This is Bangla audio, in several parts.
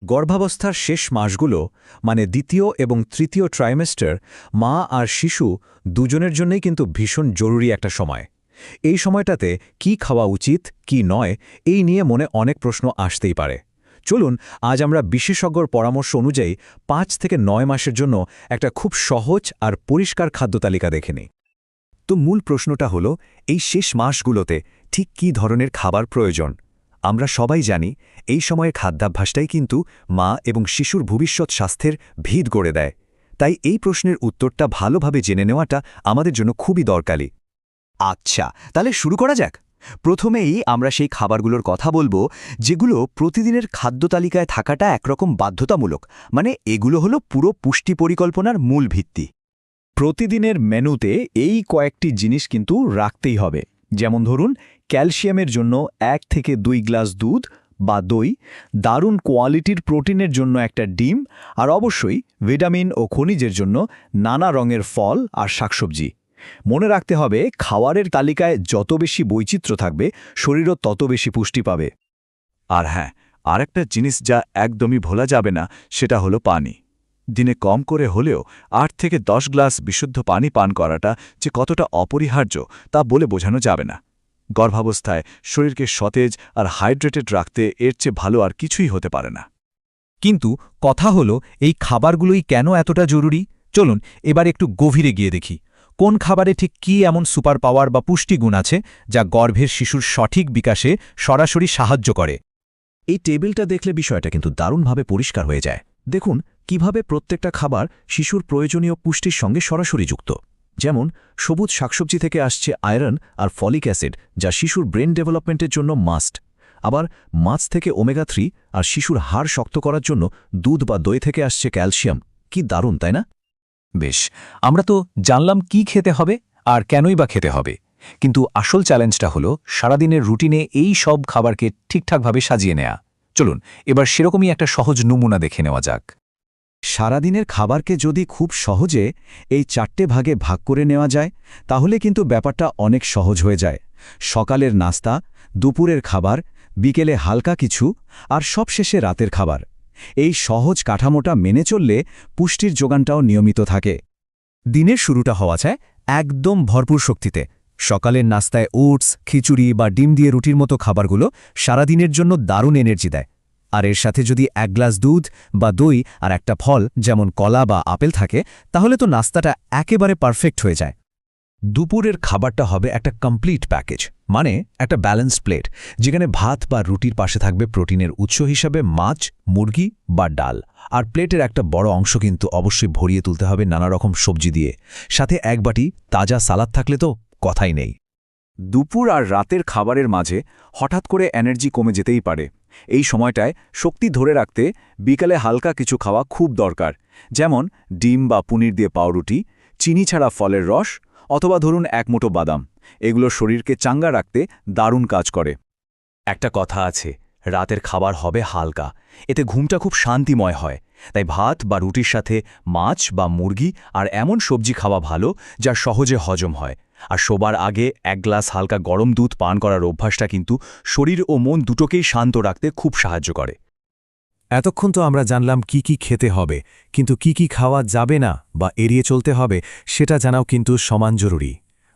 গর্ভাবস্থার শেষ মাসগুলো মানে দ্বিতীয় এবং তৃতীয় ট্রাইমেস্টার মা আর শিশু দুজনের জন্যই কিন্তু ভীষণ জরুরি একটা সময়। এই সময়টাতে কি খাওয়া উচিত কি নয় এই নিয়ে মনে অনেক প্রশ্ন আসতেই পারে। চলুন আজ আমরা বিশেষজ্ঞর পরামর্শ অনুযায়ী ৫ থেকে ৯ মাসের জন্য একটা খুব সহজ আর পরিষ্কার খাদ্য তালিকা দেখে নিই। তো মূল প্রশ্নটা হলো, এই শেষ মাসগুলোতে ঠিক কী ধরনের খাবার প্রয়োজন? আমরা সবাই জানি এই সময়ের খাদ্যাভ্যাসটাই কিন্তু মা এবং শিশুর ভবিষ্যৎ স্বাস্থ্যের ভিত গড়ে দেয়। তাই এই প্রশ্নের উত্তরটা ভালোভাবে জেনে নেওয়াটা আমাদের জন্য খুবই দরকারি। আচ্ছা, তাহলে শুরু করা যাক। প্রথমেই আমরা সেই খাবারগুলোর কথা বলবো যেগুলো প্রতিদিনের খাদ্য তালিকায় থাকাটা একরকম বাধ্যতামূলক, মানে এগুলো হলো পুরো পুষ্টি পরিকল্পনার মূল ভিত্তি। প্রতিদিনের মেনুতে এই কয়েকটি জিনিস কিন্তু রাখতেই হবে। যেমন ধরুন, ক্যালসিয়ামের জন্য ১ থেকে ২ গ্লাস দুধ বা দই, দারুণ কোয়ালিটির প্রোটিনের জন্য একটা ডিম, আর অবশ্যই ভিটামিন ও খনিজের জন্য নানা রঙের ফল আর শাকসবজি। মনে রাখতে হবে, খাওয়ারের তালিকায় যত বেশি বৈচিত্র্য থাকবে শরীরও তত বেশি পুষ্টি পাবে। আর হ্যাঁ, আরেকটা জিনিস যা একদমই ভোলা যাবে না সেটা হলো পানি। দিনে কম করে হলেও ৮ থেকে ১০ গ্লাস বিশুদ্ধ পানি পান করাটা যে কতটা অপরিহার্য তা বলে বোঝানো যাবে না। গর্ভাবস্থায় শরীরকে সতেজ আর হাইড্রেটেড রাখতে এর চেয়ে ভালো আর কিছুই হতে পারে না। কিন্তু কথা হলো, এই খাবারগুলোই কেন এতটা জরুরি? চলুন এবার একটু গভীরে গিয়ে দেখি কোন খাবারে ঠিক কী এমন সুপার পাওয়ার বা পুষ্টিগুণ আছে যা গর্ভের শিশুর সঠিক বিকাশে সরাসরি সাহায্য করে। এই টেবিলটা দেখলে বিষয়টা কিন্তু দারুণভাবে পরিষ্কার হয়ে যায়। দেখুন কিভাবে প্রত্যেকটা খাবার শিশুর প্রয়োজনীয় পুষ্টির সঙ্গে সরাসরি যুক্ত। যেমন সবুজ শাকসবজি থেকে আসছে আয়রন আর ফলিক অ্যাসিড, যা শিশুর ব্রেন ডেভেলপমেন্টের জন্য মাস্ট। আবার মাছ থেকে ওমেগা 3 আর শিশুর হাড় শক্ত করার জন্য দুধ বা দই থেকে আসছে ক্যালসিয়াম। কি দারুণ, তাই না? বেশ, আমরা তো জানলাম কি খেতে হবে আর কেনই বা খেতে হবে, কিন্তু আসল চ্যালেঞ্জটা হলো সারাদিনের রুটিনে এই সব খাবারকে ঠিকঠাকভাবে সাজিয়ে নেয়া। চলুন এবার সেরকমই একটা সহজ নমুনা দেখে নেওয়া যাক। সারাদিনের খাবারকে যদি খুব সহজে এই 4টে ভাগে ভাগ করে নেওয়া যায় তাহলে কিন্তু ব্যাপারটা অনেক সহজ হয়ে যায়। সকালের নাস্তা, দুপুরের খাবার, বিকেলে হালকা কিছু, আর সবশেষে রাতের খাবার। এই সহজ কাঠামোটা মেনে চললে পুষ্টির যোগানটাও নিয়মিত থাকে। দিনের শুরুটা হওয়া চায় একদম ভরপুর শক্তিতে। সকালের নাস্তায় ওটস, খিচুড়ি বা ডিম দিয়ে রুটির মতো খাবারগুলো সারাদিনের জন্য দারুণ এনার্জি দেয়। আর এর সাথে যদি ১ গ্লাস দুধ বা দই আর একটা ফল যেমন কলা বা আপেল থাকে, তাহলে তো নাস্তাটা একেবারে পারফেক্ট হয়ে যায়। দুপুরের খাবারটা হবে একটা কমপ্লিট প্যাকেজ, মানে একটা ব্যালেন্সড প্লেট, যেখানে ভাত বা রুটির পাশে থাকবে প্রোটিনের উৎস হিসাবে মাছ, মুরগি বা ডাল। আর প্লেটের একটা বড় অংশ কিন্তু অবশ্যই ভরিয়ে তুলতে হবে নানা রকম সবজি দিয়ে। সাথে এক বাটি তাজা সালাদ থাকলে তো কথাই নেই। দুপুর আর রাতের খাবারের মাঝে হঠাৎ করে এনার্জি কমে যেতেই পারে। এই সময়টায় শক্তি ধরে রাখতে বিকালে হালকা কিছু খাওয়া খুব দরকার। যেমন ডিম বা পনির দিয়ে পাউরুটি, চিনি ছাড়া ফলের রস, অথবা ধরুন ১ মুঠো বাদাম। এগুলো শরীরকে চাঙ্গা রাখতে দারুণ কাজ করে। একটা কথা আছে, রাতের খাবার হবে হালকা, এতে ঘুমটা খুব শান্তিময় হয়। তাই ভাত বা রুটির সাথে মাছ বা মুরগি আর এমন সবজি খাওয়া ভালো যা সহজে হজম হয়। আর শোবার আগে ১ গ্লাস হালকা গরম দুধ পান করার অভ্যাসটা কিন্তু শরীর ও মন দুটোকেই শান্ত রাখতে খুব সাহায্য করে। এতক্ষণ তো আমরা জানলাম কি কি খেতে হবে, কিন্তু কি কি খাওয়া যাবে না বা এড়িয়ে চলতে হবে সেটা জানাও কিন্তু সমান জরুরি।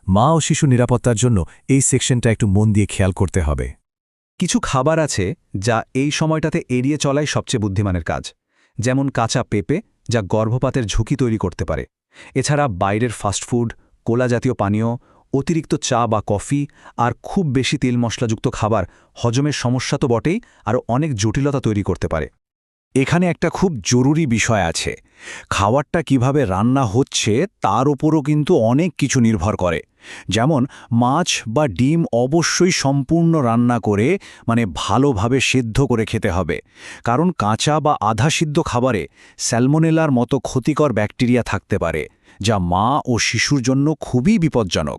মা ও শিশু নিরাপত্তার জন্য এই সেকশনটা একটু মন দিয়ে খেয়াল করতে হবে। কিছু খাবার আছে যা এই সময়টাতে এড়িয়ে চলাই সবচেয়ে বুদ্ধিমানের কাজ। যেমন কাঁচা পেঁপে, যা গর্ভপাতের ঝুঁকি তৈরি করতে পারে। এছাড়া বাইরের ফাস্টফুড, কোলা জাতীয় পানীয়, অতিরিক্ত চা বা কফি আর খুব বেশি তেল মশলাযুক্ত খাবার হজমের সমস্যা তো বটেই, আরও অনেক জটিলতা তৈরি করতে পারে। এখানে একটা খুব জরুরি বিষয় আছে, খাবারটা কিভাবে রান্না হচ্ছে তার উপরও কিন্তু অনেক কিছু নির্ভর করে। যেমন মাছ বা ডিম অবশ্যই সম্পূর্ণ রান্না করে, মানে ভালোভাবে সিদ্ধ করে খেতে হবে, কারণ কাঁচা বা আধা সিদ্ধ খাবারে স্যালমোনেলার মতো ক্ষতিকর ব্যাকটেরিয়া থাকতে পারে, যা মা ও শিশুর জন্য খুবই বিপজ্জনক।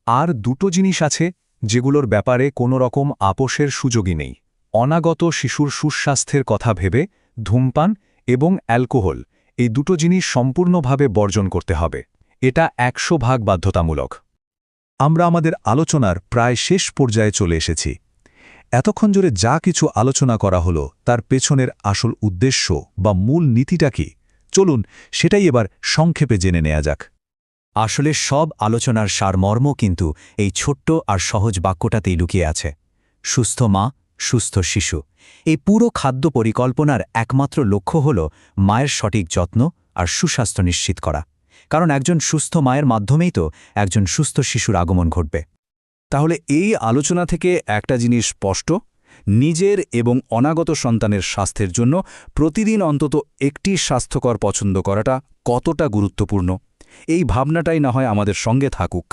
আর দুটো জিনিস আছে যেগুলোর ব্যাপারে কোনো রকম আপোষের সুযোগই নেই। অনাগত শিশুর সুস্বাস্থ্যের কথা ভেবে ধূমপান এবং অ্যালকোহল, এই দুটো জিনিস সম্পূর্ণভাবে বর্জন করতে হবে। এটা ১০০% বাধ্যতামূলক। আমরা আমাদের আলোচনার প্রায় শেষ পর্যায়ে চলে এসেছি। এতক্ষণ জোরে যা কিছু আলোচনা করা হলো তার পেছনের আসল উদ্দেশ্য বা মূল নীতিটা কি চলুন সেটাই এবার সংক্ষেপে জেনে নেওয়া যাক। আসলে সব আলোচনার সারমর্ম কিন্তু এই ছোট্ট আর সহজ বাক্যটাতেই লুকিয়ে আছে। সুস্থ মা, সুস্থ শিশু। এই পুরো খাদ্য পরিকল্পনার একমাত্র লক্ষ্য হল মায়ের সঠিক যত্ন আর সুস্বাস্থ্য নিশ্চিত করা। কারণ একজন সুস্থ মায়ের মাধ্যমেই তো একজন সুস্থ শিশুর আগমন ঘটবে। তাহলে এই আলোচনা থেকে একটা জিনিস স্পষ্ট, নিজের এবং অনাগত সন্তানের স্বাস্থ্যের জন্য প্রতিদিন অন্তত একটি স্বাস্থ্যকর পছন্দ করাটা কতটা গুরুত্বপূর্ণ, এই ভাবনাটাই না হয় আমাদের সঙ্গে থাকুক।